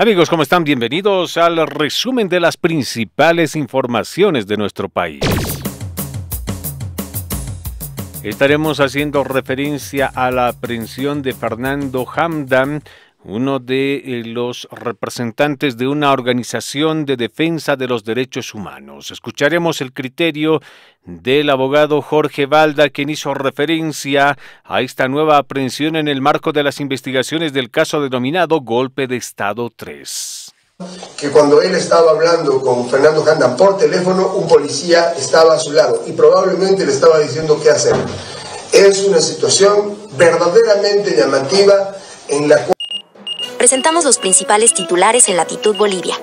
Amigos, ¿cómo están? Bienvenidos al resumen de las principales informaciones de nuestro país. Estaremos haciendo referencia a la aprehensión de Fernando Hamdan, uno de los representantes de una organización de defensa de los derechos humanos. Escucharemos el criterio del abogado Jorge Balda, quien hizo referencia a esta nueva aprehensión en el marco de las investigaciones del caso denominado Golpe de Estado 3. Que cuando él estaba hablando con Fernando Hamdan por teléfono, un policía estaba a su lado y probablemente le estaba diciendo qué hacer. Es una situación verdaderamente llamativa en la cual presentamos los principales titulares en Latitud Bolivia.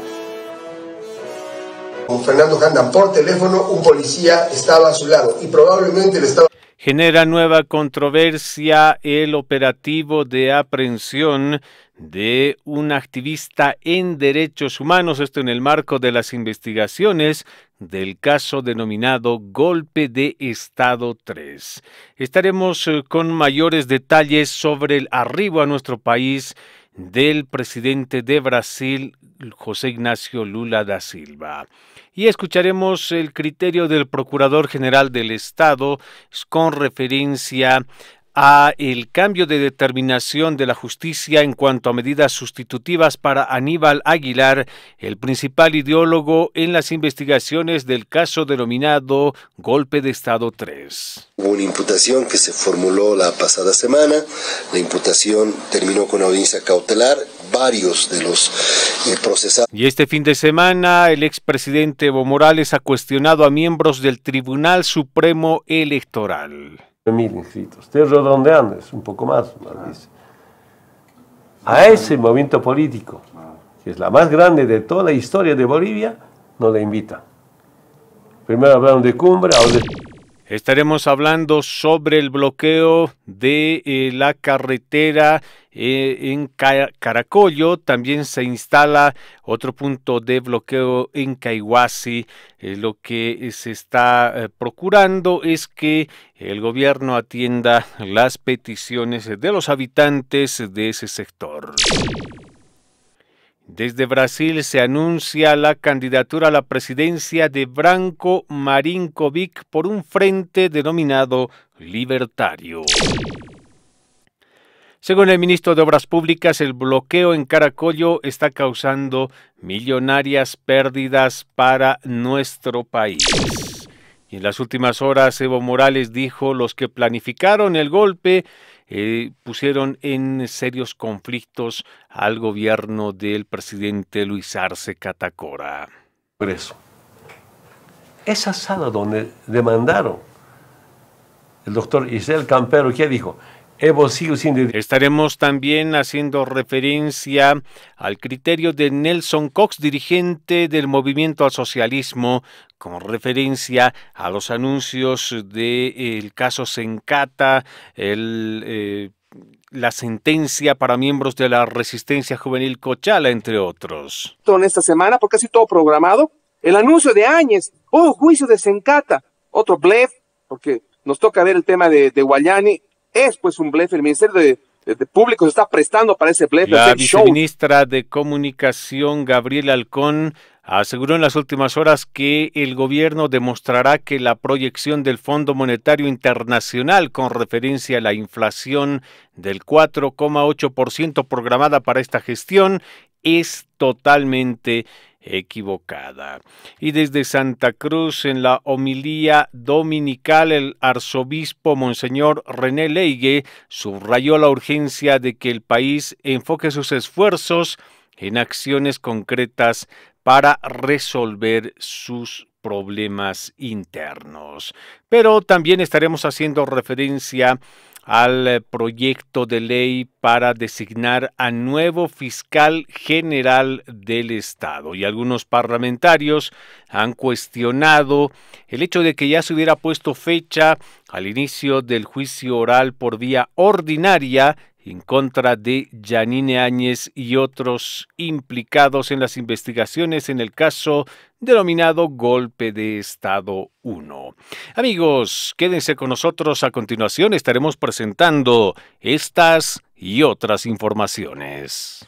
Con Fernando Hamdan por teléfono, un policía estaba a su lado y probablemente le estaba... Genera nueva controversia el operativo de aprehensión de un activista en derechos humanos, esto en el marco de las investigaciones del caso denominado Golpe de Estado 3. Estaremos con mayores detalles sobre el arribo a nuestro país del presidente de Brasil, José Ignacio Lula da Silva. Y escucharemos el criterio del Procurador General del Estado con referencia a el cambio de determinación de la justicia en cuanto a medidas sustitutivas para Aníbal Aguilar, el principal ideólogo en las investigaciones del caso denominado Golpe de Estado 3. Hubo una imputación que se formuló la pasada semana. La imputación terminó con audiencia cautelar. Varios de los procesados. Y este fin de semana el expresidente Evo Morales ha cuestionado a miembros del Tribunal Supremo Electoral. 1000 inscritos. Estoy redondeando, es un poco más, dice. A ese movimiento político, que es la más grande de toda la historia de Bolivia, no le invitan. Primero hablaron de cumbre, ahora estaremos hablando sobre el bloqueo de la carretera en Caracollo. También se instala otro punto de bloqueo en Caihuasi. Lo que se está procurando es que el gobierno atienda las peticiones de los habitantes de ese sector. Desde Brasil se anuncia la candidatura a la presidencia de Branko Marinkovic por un frente denominado Libertario. Según el ministro de Obras Públicas, el bloqueo en Caracollo está causando millonarias pérdidas para nuestro país. Y en las últimas horas, Evo Morales dijo: los que planificaron el golpe pusieron en serios conflictos al gobierno del presidente Luis Arce Catacora. por eso. Esa sala donde demandaron el doctor Israel Campero, ¿qué dijo? Evo sigue siendo... Estaremos también haciendo referencia al criterio de Nelson Cox, dirigente del Movimiento al Socialismo, con referencia a los anuncios del caso Sencata, la sentencia para miembros de la Resistencia Juvenil Cochala, entre otros. En esta semana, porque casi todo programado, el anuncio de Áñez, juicio de Sencata, otro blef, porque nos toca ver el tema de Guayani. Es pues un blef, el Ministerio de Público se está prestando para ese blef. La viceministra de Comunicación, Gabriela Halcón, aseguró en las últimas horas que el gobierno demostrará que la proyección del Fondo Monetario Internacional con referencia a la inflación del 4,8% programada para esta gestión es totalmente equivocada. Y desde Santa Cruz, en la homilía dominical, el arzobispo Monseñor René Leigue subrayó la urgencia de que el país enfoque sus esfuerzos en acciones concretas para resolver sus problemas internos. Pero también estaremos haciendo referencia al proyecto de ley para designar a nuevo fiscal general del Estado. Y algunos parlamentarios han cuestionado el hecho de que ya se hubiera puesto fecha al inicio del juicio oral por vía ordinaria en contra de Yanine Áñez y otros implicados en las investigaciones en el caso denominado Golpe de Estado 1. Amigos, quédense con nosotros. A continuación estaremos presentando estas y otras informaciones.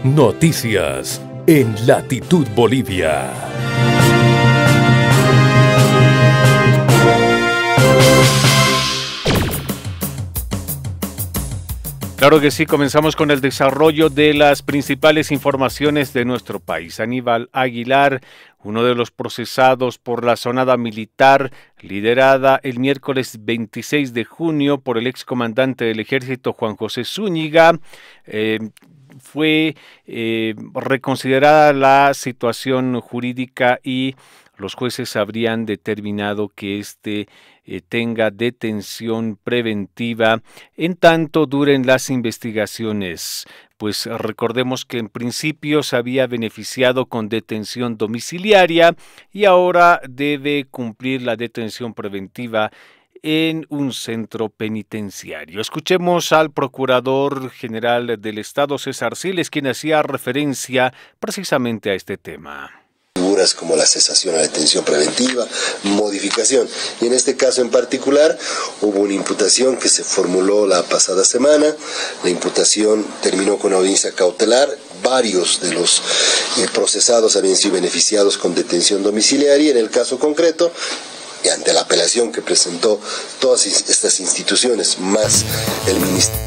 Noticias en Latitud Bolivia. Claro que sí, comenzamos con el desarrollo de las principales informaciones de nuestro país. Aníbal Aguilar, uno de los procesados por la sonada militar liderada el miércoles 26 de junio por el excomandante del ejército Juan José Zúñiga, fue reconsiderada la situación jurídica y los jueces habrían determinado que tenga detención preventiva en tanto duren las investigaciones. Pues recordemos que en principio se había beneficiado con detención domiciliaria y ahora debe cumplir la detención preventiva en un centro penitenciario. Escuchemos al Procurador General del Estado, César Siles, quien hacía referencia precisamente a este tema. Figuras como la cesación a la detención preventiva, modificación. Y en este caso en particular hubo una imputación que se formuló la pasada semana. La imputación terminó con audiencia cautelar. Varios de los procesados habían sido beneficiados con detención domiciliaria. En el caso concreto, y ante la apelación que presentó todas estas instituciones, más el Ministerio.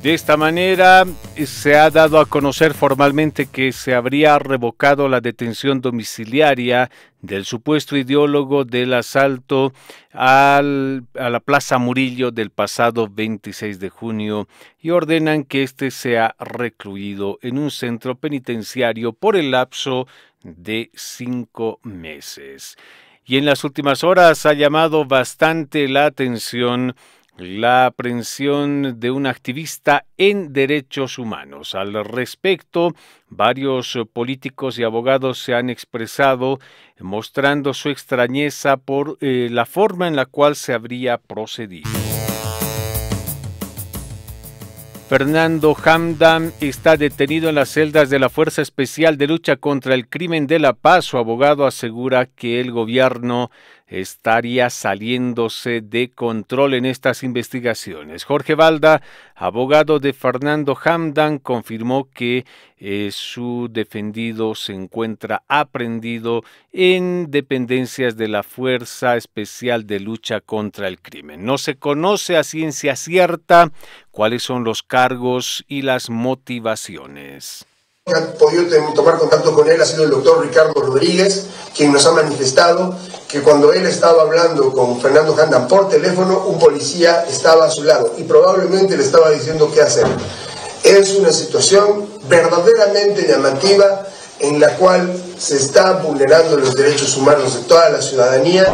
De esta manera se ha dado a conocer formalmente que se habría revocado la detención domiciliaria del supuesto ideólogo del asalto a la Plaza Murillo del pasado 26 de junio y ordenan que sea recluido en un centro penitenciario por el lapso de 5 meses. Y en las últimas horas ha llamado bastante la atención la aprehensión de un activista en derechos humanos. Al respecto, varios políticos y abogados se han expresado mostrando su extrañeza por la forma en la cual se habría procedido. Fernando Hamdan está detenido en las celdas de la Fuerza Especial de Lucha contra el Crimen de La Paz. Su abogado asegura que el gobierno estaría saliéndose de control en estas investigaciones. Jorge Balda, abogado de Fernando Hamdan, confirmó que su defendido se encuentra aprehendido en dependencias de la Fuerza Especial de Lucha contra el Crimen. No se conoce a ciencia cierta cuáles son los cargos y las motivaciones. Han podido tomar contacto con él ha sido el doctor Ricardo Rodríguez, quien nos ha manifestado que cuando él estaba hablando con Fernando Hamdan por teléfono, un policía estaba a su lado y probablemente le estaba diciendo qué hacer. Es una situación verdaderamente llamativa en la cual se está vulnerando los derechos humanos de toda la ciudadanía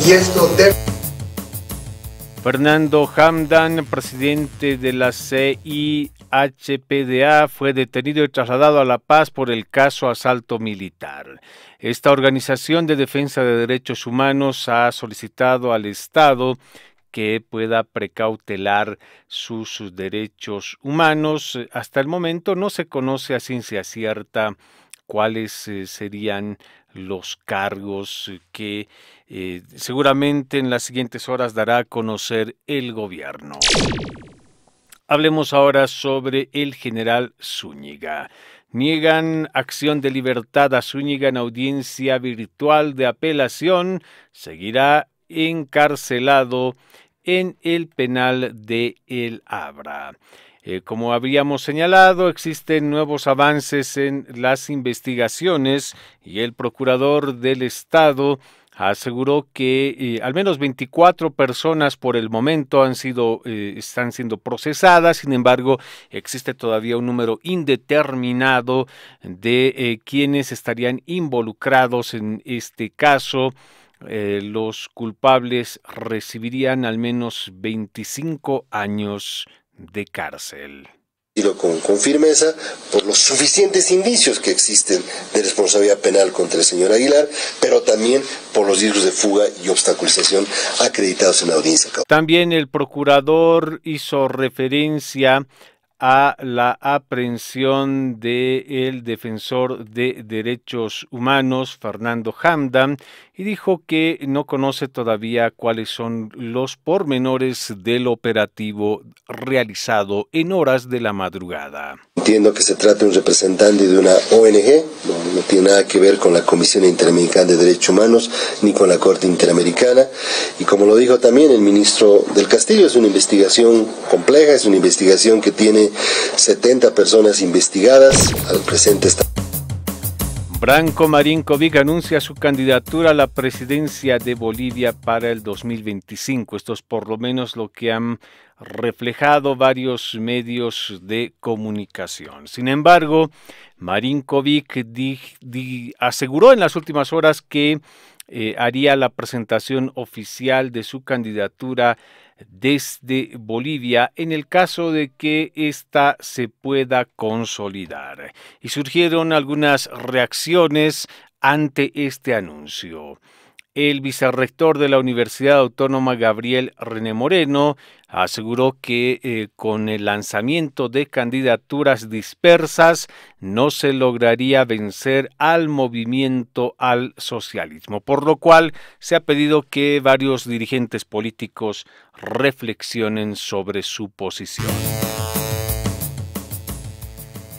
y esto debe... Fernando Hamdan, presidente de la CIHPDA, fue detenido y trasladado a La Paz por el caso asalto militar. Esta organización de defensa de derechos humanos ha solicitado al Estado que pueda precautelar sus derechos humanos. Hasta el momento no se conoce a ciencia cierta cuáles serían los cargos que seguramente en las siguientes horas dará a conocer el gobierno. Hablemos ahora sobre el general Zúñiga. Niegan acción de libertad a Zúñiga en audiencia virtual de apelación. Seguirá encarcelado en el penal de El Abra. Como habíamos señalado, existen nuevos avances en las investigaciones y el procurador del Estado aseguró que al menos 24 personas por el momento están siendo procesadas. Sin embargo, existe todavía un número indeterminado de quienes estarían involucrados en este caso. Los culpables recibirían al menos 25 años de cárcel. Con firmeza por los suficientes indicios que existen de responsabilidad penal contra el señor Aguilar, pero también por los riesgos de fuga y obstaculización acreditados en la audiencia. También el procurador hizo referencia a la aprehensión del defensor de derechos humanos, Fernando Hamdan, y dijo que no conoce todavía cuáles son los pormenores del operativo realizado en horas de la madrugada. Entiendo que se trata de un representante de una ONG, no tiene nada que ver con la Comisión Interamericana de Derechos Humanos ni con la Corte Interamericana, y como lo dijo también el ministro del Castillo, es una investigación compleja, es una investigación que tiene 70 personas investigadas, al presente está. Branko Marinkovic anuncia su candidatura a la presidencia de Bolivia para el 2025. Esto es por lo menos lo que han reflejado varios medios de comunicación. Sin embargo, Marinkovic aseguró en las últimas horas que haría la presentación oficial de su candidatura desde Bolivia en el caso de que ésta se pueda consolidar. Y surgieron algunas reacciones ante este anuncio. El vicerrector de la Universidad Autónoma, Gabriel René Moreno, aseguró que con el lanzamiento de candidaturas dispersas no se lograría vencer al movimiento al socialismo, por lo cual se ha pedido que varios dirigentes políticos reflexionen sobre su posición.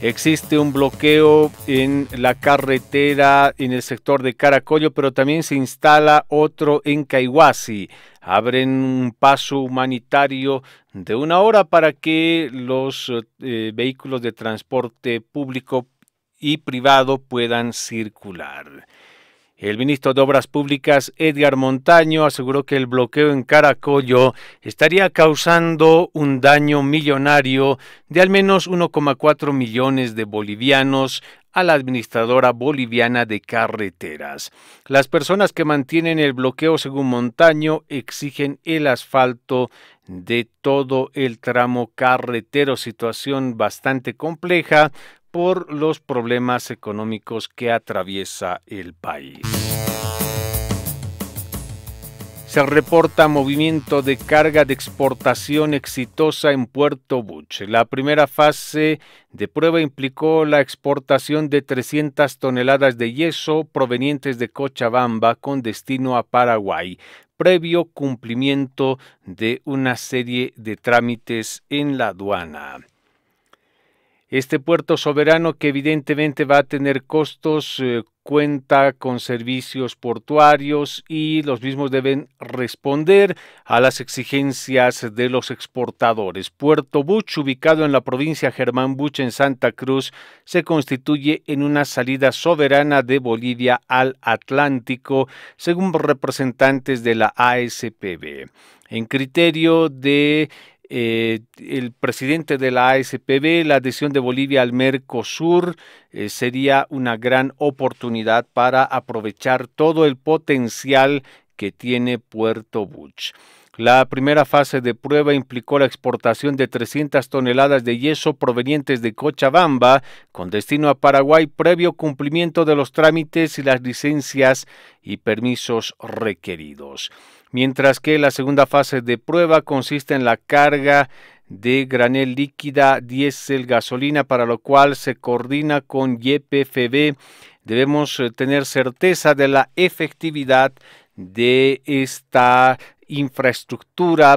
Existe un bloqueo en la carretera en el sector de Caracollo, pero también se instala otro en Caihuasi. Abren un paso humanitario de 1 hora para que los vehículos de transporte público y privado puedan circular. El ministro de Obras Públicas, Edgar Montaño, aseguró que el bloqueo en Caracollo estaría causando un daño millonario de al menos 1,4 millones de bolivianos a la administradora boliviana de carreteras. Las personas que mantienen el bloqueo, según Montaño, exigen el asfalto de todo el tramo carretero, situación bastante compleja por los problemas económicos que atraviesa el país. Se reporta movimiento de carga de exportación exitosa en Puerto Buch. La primera fase de prueba implicó la exportación de 300 toneladas de yeso provenientes de Cochabamba con destino a Paraguay, previo cumplimiento de una serie de trámites en la aduana. Este puerto soberano, que evidentemente va a tener costos, cuenta con servicios portuarios y los mismos deben responder a las exigencias de los exportadores. Puerto Buch, ubicado en la provincia Germán Buch en Santa Cruz, se constituye en una salida soberana de Bolivia al Atlántico, según representantes de la ASPB. En criterio de el presidente de la ASPB, la adhesión de Bolivia al Mercosur sería una gran oportunidad para aprovechar todo el potencial que tiene Puerto Buch. La primera fase de prueba implicó la exportación de 300 toneladas de yeso provenientes de Cochabamba con destino a Paraguay, previo cumplimiento de los trámites y las licencias y permisos requeridos. Mientras que la segunda fase de prueba consiste en la carga de granel líquida, diésel, gasolina, para lo cual se coordina con YPFB. Debemos tener certeza de la efectividad de esta infraestructura,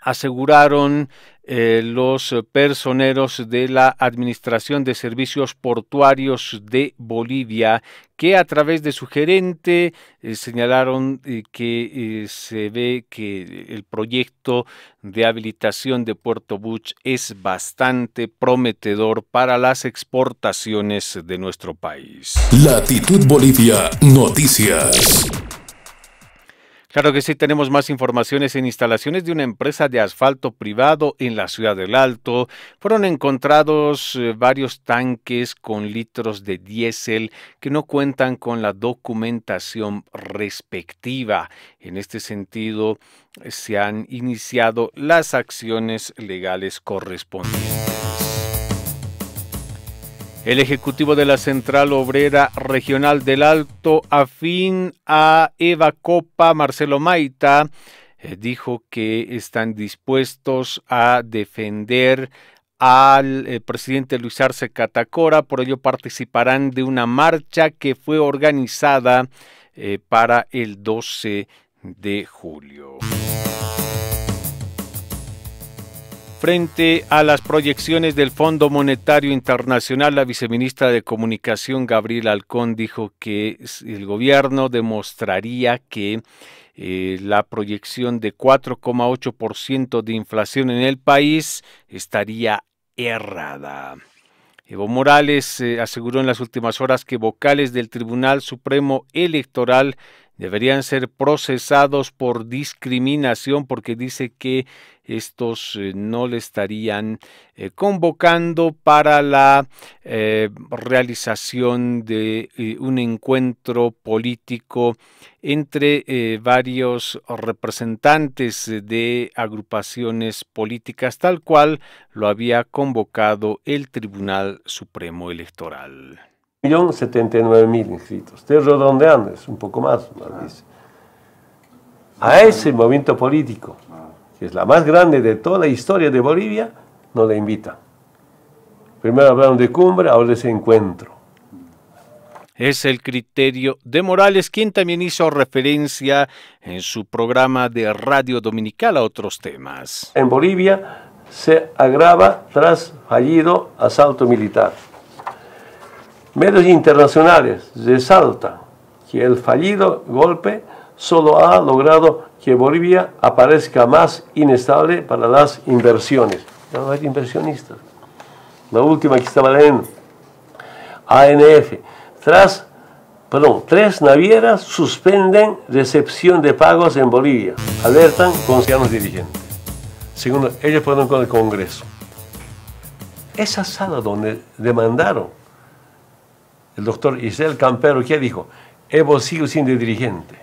aseguraron los personeros de la Administración de Servicios Portuarios de Bolivia, que a través de su gerente señalaron que se ve que el proyecto de habilitación de Puerto Buch es bastante prometedor para las exportaciones de nuestro país. Latitud Bolivia Noticias. Claro que sí, tenemos más informaciones. En instalaciones de una empresa de asfalto privado en la ciudad del Alto fueron encontrados varios tanques con litros de diésel que no cuentan con la documentación respectiva. En este sentido, se han iniciado las acciones legales correspondientes. El ejecutivo de la Central Obrera Regional del Alto, afín a Eva Copa, Marcelo Maita, dijo que están dispuestos a defender al presidente Luis Arce Catacora. Por ello participarán de una marcha que fue organizada para el 12 de julio. Frente a las proyecciones del Fondo Monetario Internacional, la viceministra de Comunicación, Gabriela Alcón, dijo que el gobierno demostraría que la proyección de 4,8% de inflación en el país estaría errada. Evo Morales aseguró en las últimas horas que vocales del Tribunal Supremo Electoral deberían ser procesados por discriminación, porque dice que estos no le estarían convocando para la realización de un encuentro político entre varios representantes de agrupaciones políticas, tal cual lo había convocado el Tribunal Supremo Electoral. 1.079.000 inscritos. Estoy redondeando, es un poco más, dice. A ese movimiento político, que es la más grande de toda la historia de Bolivia, no le invita. Primero hablaron de cumbre, ahora de ese encuentro. Es el criterio de Morales, quien también hizo referencia en su programa de radio dominical a otros temas. En Bolivia se agrava tras fallido asalto militar. Medios internacionales resaltan que el fallido golpe solo ha logrado que Bolivia aparezca más inestable para las inversiones. Ya no hay inversionistas. La última que estaba leyendo, ANF. Tres navieras suspenden recepción de pagos en Bolivia. Alertan consejos dirigentes. Segundo, ellos fueron con el Congreso. Esa sala donde demandaron el doctor Isel Campero, ¿qué dijo? Evo sigue siendo dirigente.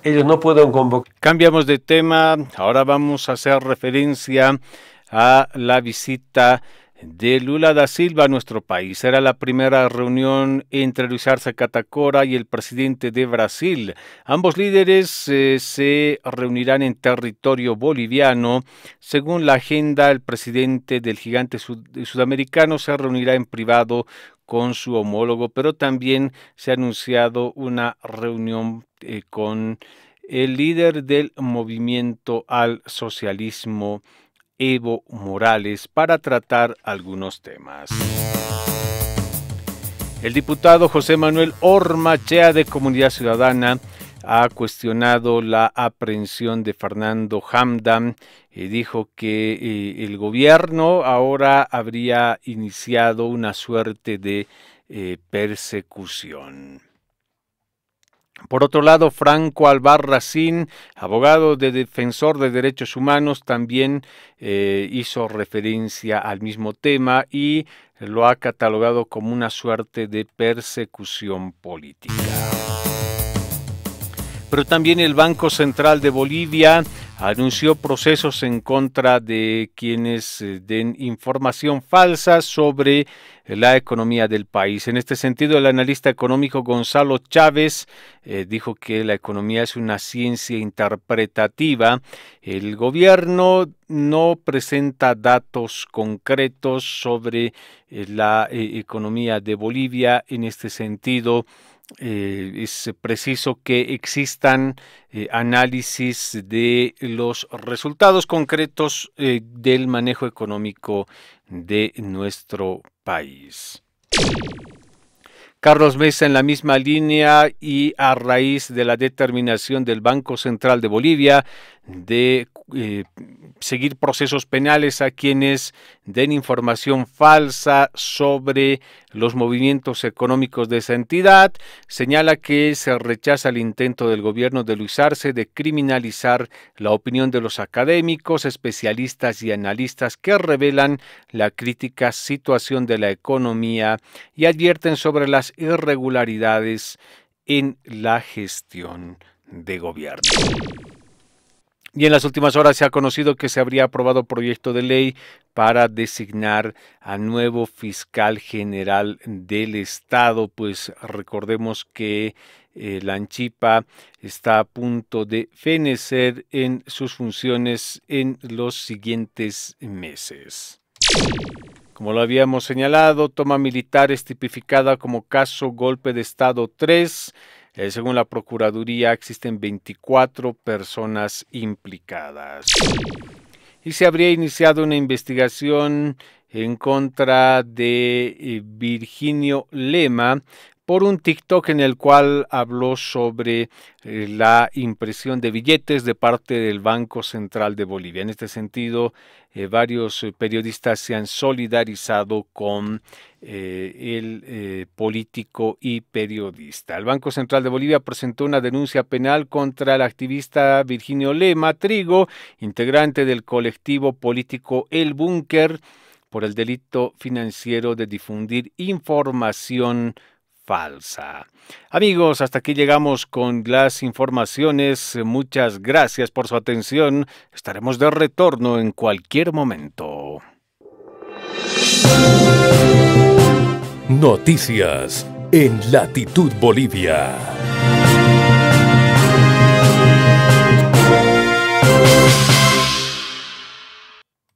Ellos no pueden convocar. Cambiamos de tema. Ahora vamos a hacer referencia a la visita de Lula da Silva a nuestro país. Será la primera reunión entre Luis Arce Catacora y el presidente de Brasil. Ambos líderes se reunirán en territorio boliviano. Según la agenda, el presidente del gigante sudamericano se reunirá en privado con su homólogo, pero también se ha anunciado una reunión con el líder del movimiento al socialismo, Evo Morales, para tratar algunos temas. El diputado José Manuel Ormachea, de Comunidad Ciudadana, ha cuestionado la aprehensión de Fernando Hamdan y dijo que el gobierno ahora habría iniciado una suerte de persecución. Por otro lado, Franco Albarracín, abogado de defensor de derechos humanos, también hizo referencia al mismo tema y lo ha catalogado como una suerte de persecución política. Pero también el Banco Central de Bolivia anunció procesos en contra de quienes den información falsa sobre la economía del país. En este sentido, el analista económico Gonzalo Chávez dijo que la economía es una ciencia interpretativa. El gobierno no presenta datos concretos sobre la economía de Bolivia. En este sentido, es preciso que existan análisis de los resultados concretos del manejo económico de nuestro país. Carlos Mesa, en la misma línea y a raíz de la determinación del Banco Central de Bolivia de seguir procesos penales a quienes den información falsa sobre los movimientos económicos de esa entidad, señala que se rechaza el intento del gobierno de Luis Arce de criminalizar la opinión de los académicos, especialistas y analistas que revelan la crítica situación de la economía y advierten sobre las irregularidades en la gestión de gobierno. Y en las últimas horas se ha conocido que se habría aprobado proyecto de ley para designar a nuevo fiscal general del Estado, pues recordemos que la Anchipa está a punto de fenecer en sus funciones en los siguientes meses. Como lo habíamos señalado, toma militar es tipificada como caso golpe de Estado 3. Según la Procuraduría, existen 24 personas implicadas. Y se habría iniciado una investigación en contra de Virginio Lema por un TikTok en el cual habló sobre la impresión de billetes de parte del Banco Central de Bolivia. En este sentido, varios periodistas se han solidarizado con el político y periodista. El Banco Central de Bolivia presentó una denuncia penal contra el activista Virginio Lema Trigo, integrante del colectivo político El Búnker, por el delito financiero de difundir información falsa. Amigos, hasta aquí llegamos con las informaciones. Muchas gracias por su atención. Estaremos de retorno en cualquier momento. Noticias en Latitud Bolivia.